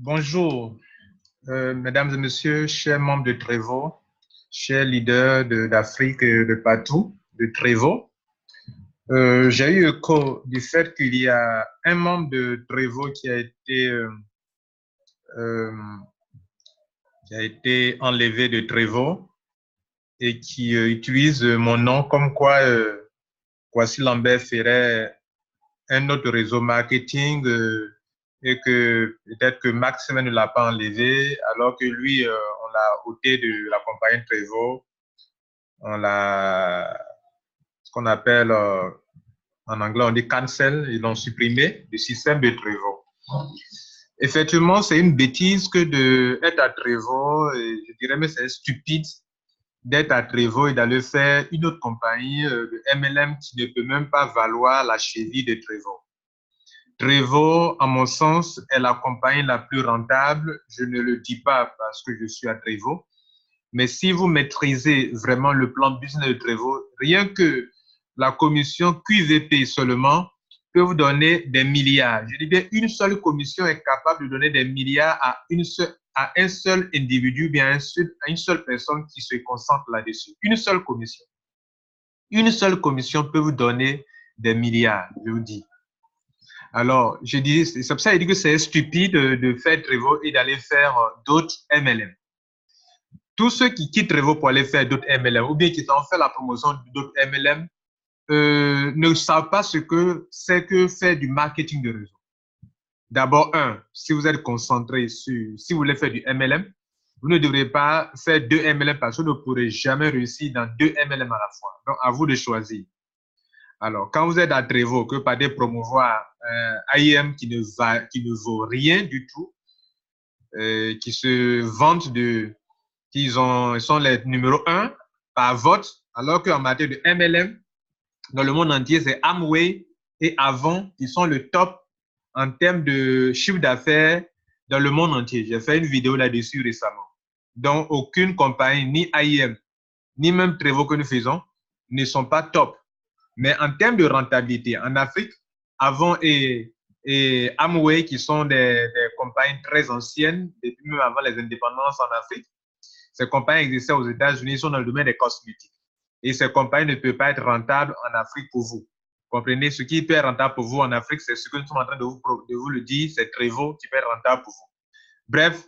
Bonjour, mesdames et messieurs, chers membres de Trevo, chers leaders d'Afrique et de partout, de Trevo. J'ai eu écho du fait qu'il y a un membre de Trevo euh, qui a été enlevé de Trevo et qui utilise mon nom comme quoi Kwasi Lambert ferait un autre réseau marketing et que peut-être que Maxime ne l'a pas enlevé alors que lui, on l'a ôté de la compagnie Trevo. On l'a, ce qu'on appelle en anglais, on dit cancel, ils l'ont supprimé du système de Trevo. Effectivement, c'est une bêtise que d'être à Trevo, et je dirais mais c'est stupide d'être à Trevo et d'aller faire une autre compagnie de MLM qui ne peut même pas valoir la cheville de Trevo. Trevo, à mon sens, est la compagnie la plus rentable. Je ne le dis pas parce que je suis à Trevo, mais si vous maîtrisez vraiment le plan business de Trevo, rien que la commission QVP seulement peut vous donner des milliards. Je dis bien, une seule commission est capable de donner des milliards à un seul individu, bien à une seule personne qui se concentre là-dessus. Une seule commission. Une seule commission peut vous donner des milliards, je vous dis. Alors, je dis, c'est pour ça que je dis que c'est stupide de faire Trevo et d'aller faire d'autres MLM. Tous ceux qui quittent Trevo pour aller faire d'autres MLM ou bien qui ont fait la promotion d'autres MLM ne savent pas ce que c'est que faire du marketing de réseau. D'abord, si vous êtes concentré si vous voulez faire du MLM, vous ne devrez pas faire deux MLM parce que vous ne pourrez jamais réussir dans deux MLM à la fois. Donc, à vous de choisir. Alors, quand vous êtes à Trevo, que par des promouvoirs IM qui ne vaut rien du tout, qui se vantent qu'ils sont les numéros 1 par vote, alors qu'en matière de MLM, dans le monde entier, c'est Amway et Avon qui sont le top en termes de chiffre d'affaires dans le monde entier. J'ai fait une vidéo là-dessus récemment. Donc, aucune compagnie, ni IM, ni même Trevo que nous faisons, ne sont pas top. Mais en termes de rentabilité, en Afrique, Avon et Amway, qui sont des compagnies très anciennes, depuis même avant les indépendances en Afrique, ces compagnies existaient aux États-Unis, sont dans le domaine des cosmétiques. Et ces compagnies ne peuvent pas être rentables en Afrique pour vous. Comprenez, ce qui peut être rentable pour vous en Afrique, c'est ce que nous sommes en train de vous le dire, c'est Trevo qui peut être rentable pour vous. Bref,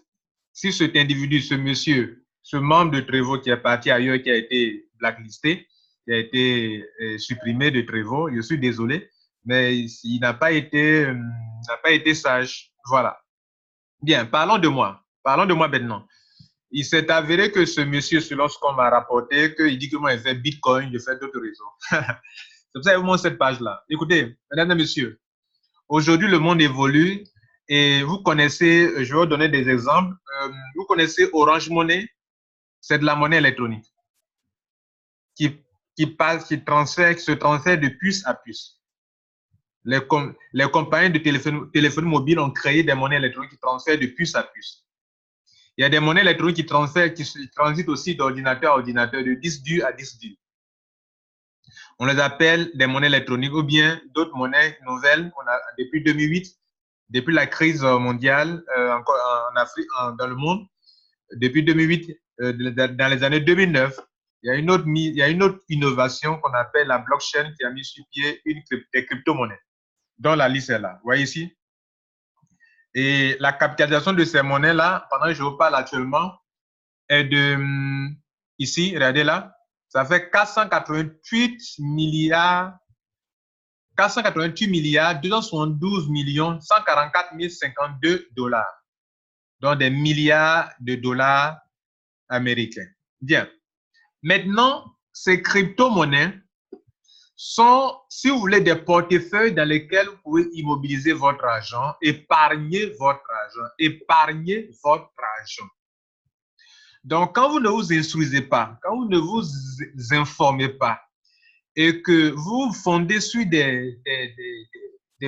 si cet individu, ce monsieur, ce membre de Trevo qui est parti ailleurs, qui a été blacklisté, qui a été supprimé de Trevo, je suis désolé, mais il n'a pas été sage. Voilà. Bien, parlons de moi. Parlons de moi maintenant. Il s'est avéré que ce monsieur, selon ce qu'on m'a rapporté, qu'il dit que moi, il fait Bitcoin, je fais d'autres réseaux. C'est pour ça que je vous montre cette page-là. Écoutez, mesdames et messieurs, aujourd'hui, le monde évolue et vous connaissez, je vais vous donner des exemples. Vous connaissez Orange Money, c'est de la monnaie électronique qui se transfère de puce à puce. Les compagnies de téléphonie mobile ont créé des monnaies électroniques qui transfèrent de puce à puce. Il y a des monnaies électroniques qui transitent aussi d'ordinateur à ordinateur, de disque dur à disque dur. On les appelle des monnaies électroniques ou bien d'autres monnaies nouvelles depuis 2008, depuis la crise mondiale en Afrique, dans le monde. Depuis 2008, dans les années 2009, il y a une autre innovation qu'on appelle la blockchain qui a mis sur pied des crypto-monnaies, dont la liste est là. Vous voyez ici? Et la capitalisation de ces monnaies-là, pendant que je vous parle actuellement, est ici, regardez là, ça fait 488 milliards 272 millions 144 052 dollars, donc des milliards de dollars américains. Bien. Maintenant, ces crypto-monnaies sont, si vous voulez, des portefeuilles dans lesquels vous pouvez immobiliser votre argent, épargner votre argent. Donc, quand vous ne vous instruisez pas, quand vous ne vous informez pas et que vous fondez sur des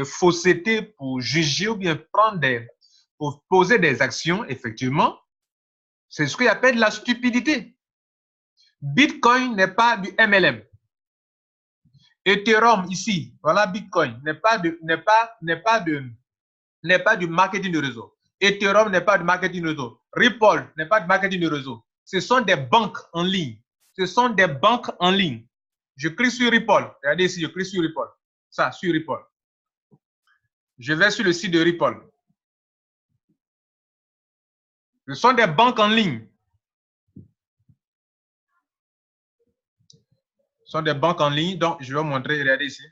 faussetés pour juger ou bien pour poser des actions, effectivement, c'est ce qu'on appelle la stupidité. Bitcoin n'est pas du MLM. Ethereum ici, voilà Bitcoin, n'est pas du marketing de réseau. Ethereum n'est pas de marketing de réseau. Ripple n'est pas de marketing de réseau. Ce sont des banques en ligne. Ce sont des banques en ligne. Je clique sur Ripple. Regardez ici, je clique sur Ripple. Ça, sur Ripple. Je vais sur le site de Ripple. Ce sont des banques en ligne. Ce sont des banques en ligne. Donc, je vais vous montrer. Regardez ici.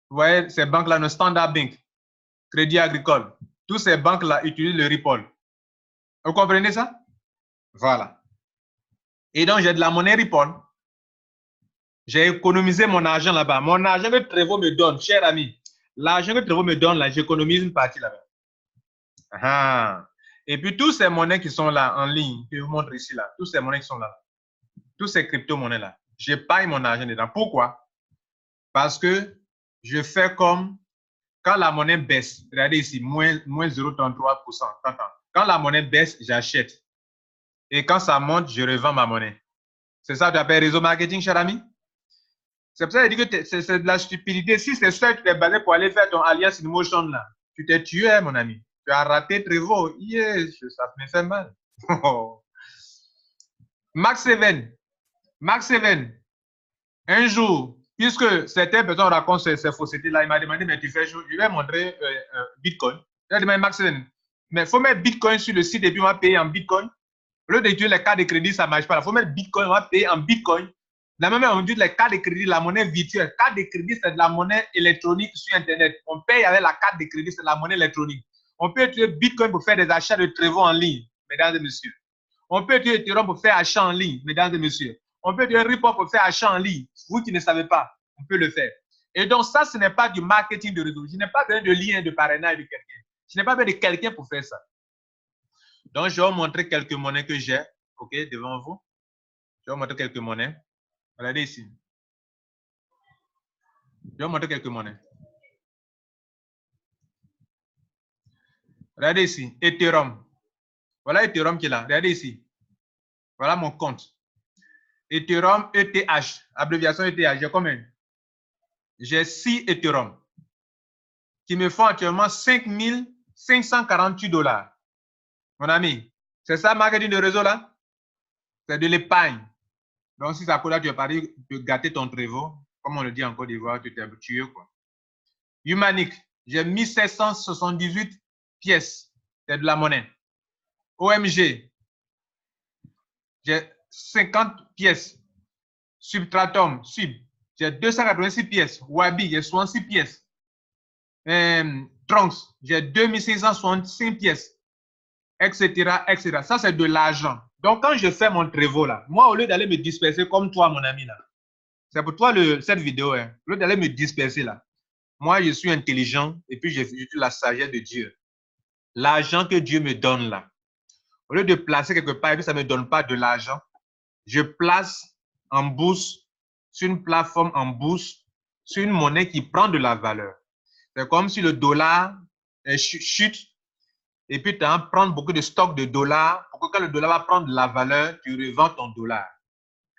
Vous voyez, ces banques-là, le Standard Bank, Crédit Agricole, toutes ces banques-là utilisent le Ripple. Vous comprenez ça? Voilà. Et donc, j'ai de la monnaie Ripple. J'ai économisé mon argent là-bas. Mon argent que Trevor me donne, cher ami, l'argent que Trevor me donne là, j'économise une partie là-bas. Ah. Et puis, tous ces monnaies qui sont là en ligne, que je vous montre ici, là, tous ces monnaies qui sont là, tous ces crypto-monnaies-là, j'épargne mon argent dedans. Pourquoi? Parce que je fais comme quand la monnaie baisse. Regardez ici, moins 0,33%. Quand la monnaie baisse, j'achète. Et quand ça monte, je revends ma monnaie. C'est ça que tu appelles réseau marketing, cher ami? C'est pour ça que je dis que c'est de la stupidité. Si c'est ça que tu t'es basé pour aller faire ton Alliance in Motion là, tu t'es tué, mon ami. Tu as raté Trevor. Yes, ça me fait mal. Max Seven. Un jour, puisque certaines personnes racontent ces faussetés-là, il m'a demandé, mais tu fais chaud, je vais montrer Bitcoin. Il a demandé, Max Seven, mais il faut mettre Bitcoin sur le site et puis on va payer en Bitcoin. Au lieu d'utiliser les cartes de crédit, ça ne marche pas. Il faut mettre Bitcoin, on va payer en Bitcoin. De la même manière, on dit les cartes de crédit, la monnaie virtuelle. Carte de crédit, c'est de la monnaie électronique sur Internet. On paye avec la carte de crédit, c'est de la monnaie électronique. On peut utiliser Bitcoin pour faire des achats de Trevor en ligne, mesdames et messieurs. On peut utiliser Ethereum pour faire achat en ligne, mesdames et messieurs. On peut utiliser Ripple pour faire achat en ligne. Vous qui ne savez pas, on peut le faire. Et donc, ça, ce n'est pas du marketing de réseau. Je n'ai pas besoin de lien de parrainage de quelqu'un. Je n'ai pas besoin de quelqu'un pour faire ça. Donc, je vais vous montrer quelques monnaies que j'ai, OK, devant vous. Je vais vous montrer quelques monnaies. Regardez ici. Je vais vous montrer quelques monnaies. Regardez ici, Ethereum. Voilà Ethereum qui est là. Regardez ici. Voilà mon compte. Ethereum ETH, abréviation ETH. J'ai combien? J'ai 6 Ethereum qui me font actuellement 5 548 $. Mon ami, c'est ça, marketing de réseau là? C'est de l'épargne. Donc, si ça coûte là, tu es parti de gâter ton Trevor, comme on le dit en Côte d'Ivoire, tu t'es habitué, quoi. Humanic, j'ai 1778 pièces. C'est de la monnaie. OMG, j'ai 50 pièces. Substratum, Sub, j'ai 286 pièces. Wabi, j'ai 66 pièces. Trunks, j'ai 2565 pièces. Etc., etc. Ça, c'est de l'argent. Donc, quand je fais mon Trevor là, moi, au lieu d'aller me disperser comme toi, mon ami là, c'est pour toi cette vidéo, hein, au lieu d'aller me disperser là, moi, je suis intelligent et puis j'utilise la sagesse de Dieu. L'argent que Dieu me donne là, au lieu de placer quelque part et puis ça ne me donne pas de l'argent, je place en bourse, sur une plateforme en bourse, sur une monnaie qui prend de la valeur. C'est comme si le dollar chute et puis tu vas prendre beaucoup de stocks de dollars pour que quand le dollar va prendre de la valeur, tu revends ton dollar.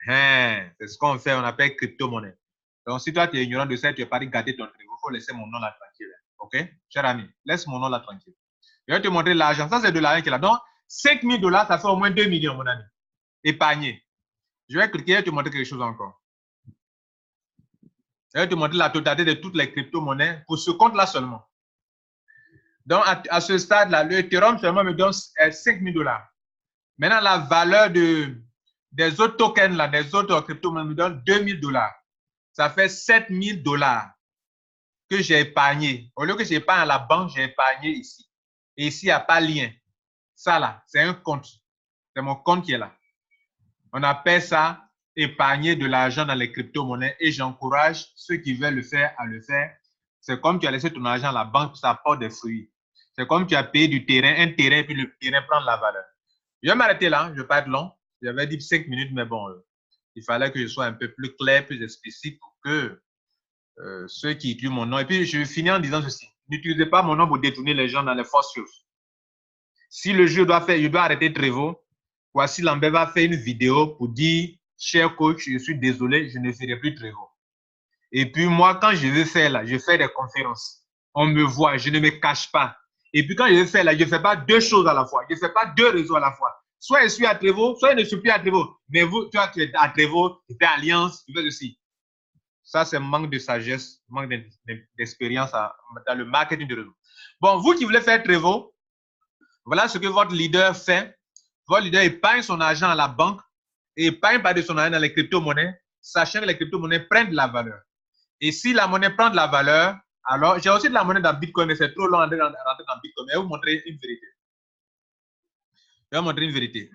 C'est ce qu'on fait, on appelle crypto-monnaie. Donc, si toi, tu es ignorant de ça, tu es parti garder ton truc, il faut laisser mon nom là tranquille. OK? Cher ami, laisse mon nom là tranquille. Je vais te montrer l'argent. Ça, c'est de l'argent qui est là. Donc, 5 000 $, ça fait au moins 2 millions, mon ami. Épargné. Je vais cliquer et te montrer quelque chose encore. Je vais te montrer la totalité de toutes les crypto-monnaies pour ce compte-là seulement. Donc, à ce stade-là, le Ethereum seulement me donne 5 000 $. Maintenant, la valeur des autres tokens, là, des autres crypto-monnaies me donne 2 000 $. Ça fait 7 000 $ que j'ai épargné. Au lieu que j'épargne à la banque, j'ai épargné ici. Et ici, il n'y a pas lien. Ça, là, c'est un compte. C'est mon compte qui est là. On appelle ça épargner de l'argent dans les crypto-monnaies et j'encourage ceux qui veulent le faire à le faire. C'est comme tu as laissé ton argent à la banque, ça porte des fruits. C'est comme tu as payé du terrain, un terrain, puis le terrain prend de la valeur. Je vais m'arrêter là, je ne vais pas être long. J'avais dit 5 minutes, mais bon, il fallait que je sois un peu plus clair, plus explicite pour que ceux qui utilisent mon nom. Et puis, je vais finir en disant ceci. N'utilisez pas mon nom pour détourner les gens dans les fausses choses. Si le jeu doit faire, je dois arrêter Trevor. Voici Lambert va faire une vidéo pour dire, cher coach, je suis désolé, je ne ferai plus Trevor. Et puis moi, quand je veux faire là, je fais des conférences. On me voit, je ne me cache pas. Et puis quand je le fais là, je ne fais pas deux choses à la fois. Je ne fais pas deux réseaux à la fois. Soit je suis à Trévoux, soit je ne suis plus à Trévoux. Mais vous, tu es à Trévoux, tu fais Alliance, tu fais ceci. Ça, c'est un manque de sagesse, manque d'expérience dans le marketing de réseau. Bon, vous qui voulez faire Trévoux, voilà ce que votre leader fait. Votre leader épargne son argent à la banque et épargne pas de son argent dans les crypto-monnaies, sachant que les crypto-monnaies prennent de la valeur. Et si la monnaie prend de la valeur, alors j'ai aussi de la monnaie dans Bitcoin, mais c'est trop long de rentrer dans Bitcoin. Mais je vais vous montrer une vérité. Je vais vous montrer une vérité.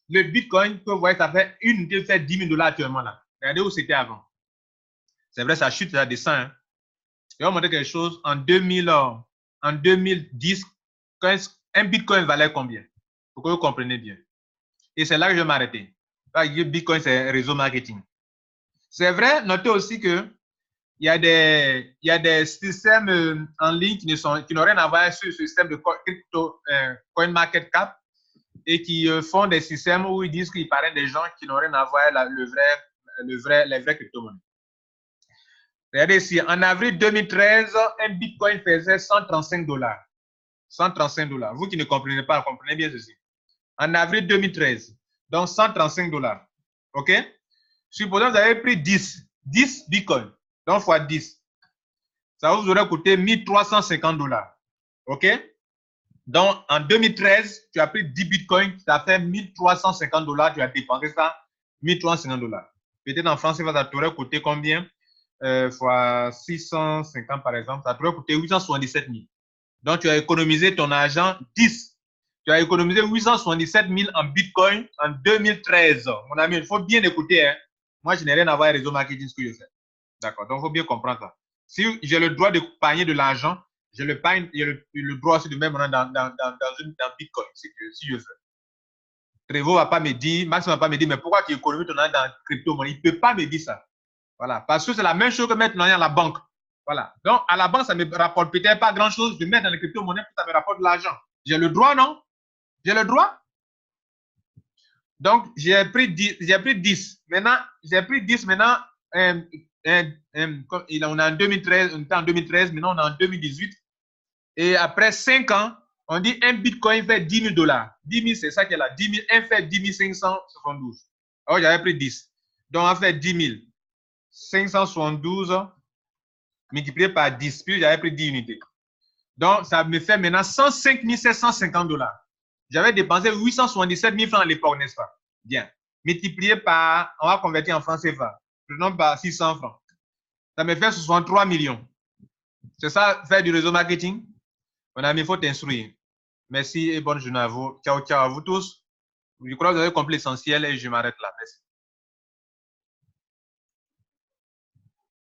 Le Bitcoin, que vous voyez, ça fait une unité fait 10 000 $ actuellement là. Regardez où c'était avant. C'est vrai, ça chute, ça descend. Hein. Je vais vous montrer quelque chose. En 2010, un Bitcoin valait combien? Pour que vous compreniez bien. Et c'est là que je vais m'arrêter. Parce que Bitcoin, c'est un réseau marketing. C'est vrai, notez aussi que il y a des systèmes en ligne qui n'ont rien à voir sur le système de crypto, CoinMarketCap et qui font des systèmes où ils disent qu'ils parlent des gens qui n'ont rien à voir les vraies crypto-monnaies. Regardez ici, en avril 2013, un Bitcoin faisait 135 $. 135 $. Vous qui ne comprenez pas, comprenez bien ceci. En avril 2013, donc 135 $. OK? Supposons que vous avez pris 10 Bitcoins, donc fois 10. Ça vous aurait coûté 1350 $. OK? Donc, en 2013, tu as pris 10 Bitcoins, ça fait 1350 $. Tu as dépensé ça, 1350 $. Peut-être en France, ça t'aurait coûté combien? Fois 650 par exemple, ça t'aurait coûté 877 000. Donc, tu as économisé ton argent 10. Tu as économisé 877 000 en Bitcoin en 2013. Mon ami, il faut bien écouter. Hein. Moi, je n'ai rien à voir avec les réseaux marketing, ce que je fais. D'accord, donc il faut bien comprendre ça. Si j'ai le droit de pagner de l'argent, j'ai le droit aussi de mettre dans Bitcoin, si je veux. Trévoux ne va pas me dire, Max ne va pas me dire, mais pourquoi tu économises ton argent dans crypto-monnaie? Il ne peut pas me dire ça. Voilà, parce que c'est la même chose que mettre ton argent à la banque. Voilà, donc à la banque, ça ne me rapporte peut-être pas grand-chose de mettre dans les crypto-monnaies, ça me rapporte de l'argent. J'ai le droit, non? J'ai le droit? Donc, j'ai pris 10. Maintenant, on est en 2013, on était en 2013, maintenant on est en 2018. Et après 5 ans, on dit un Bitcoin fait 10 000 $. 10 000, c'est ça qu'elle a. 10 000, un fait 10 572. Alors, j'avais pris 10. Donc, on fait 10 572 multiplié par 10. Puis, j'avais pris 10 unités. Donc, ça me fait maintenant 105 750 $. J'avais dépensé 877 000 francs à l'époque, n'est-ce pas? Bien. Multiplié par, on va convertir en francs CFA. Prenons par 600 francs. Ça me fait 63 millions. C'est ça, faire du réseau marketing? Mon ami, il faut t'instruire. Merci et bonne journée à vous. Ciao, ciao à vous tous. Je crois que vous avez compris l'essentiel et je m'arrête là. Merci.